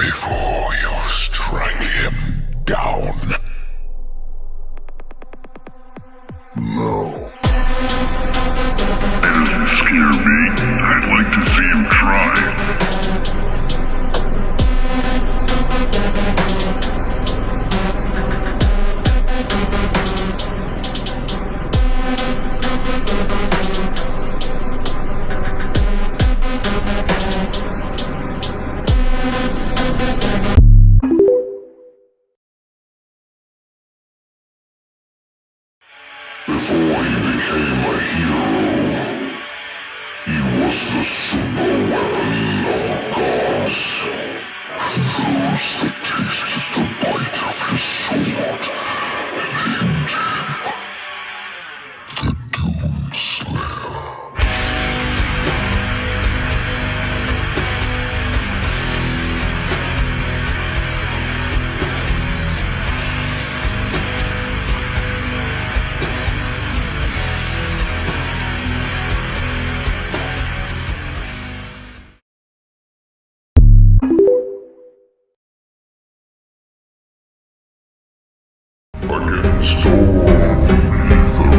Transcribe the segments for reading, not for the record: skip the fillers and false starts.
before you strike him down. No. Doesn't scare me. I'd like to see him try. Before he became a hero, he was the super weapon of the gods. And those that tasted the bite of his sword named him the Doomslayer. Against all the evil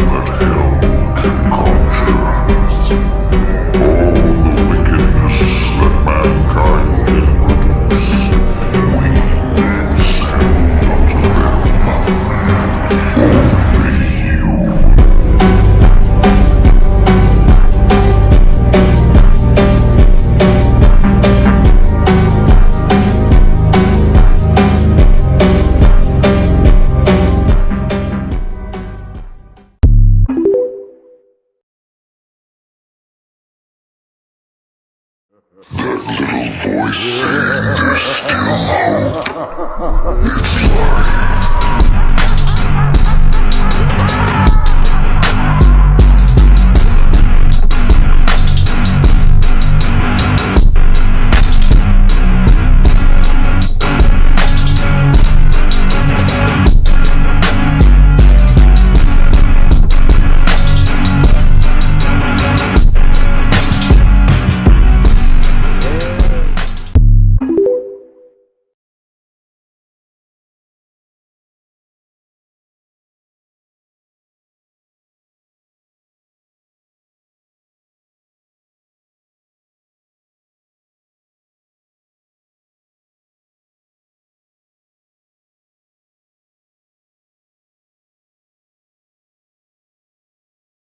that hell can conjure, all the wickedness that mankind can produce, we will send unto them. Only you. That little voice saying there's still hope. It's lying.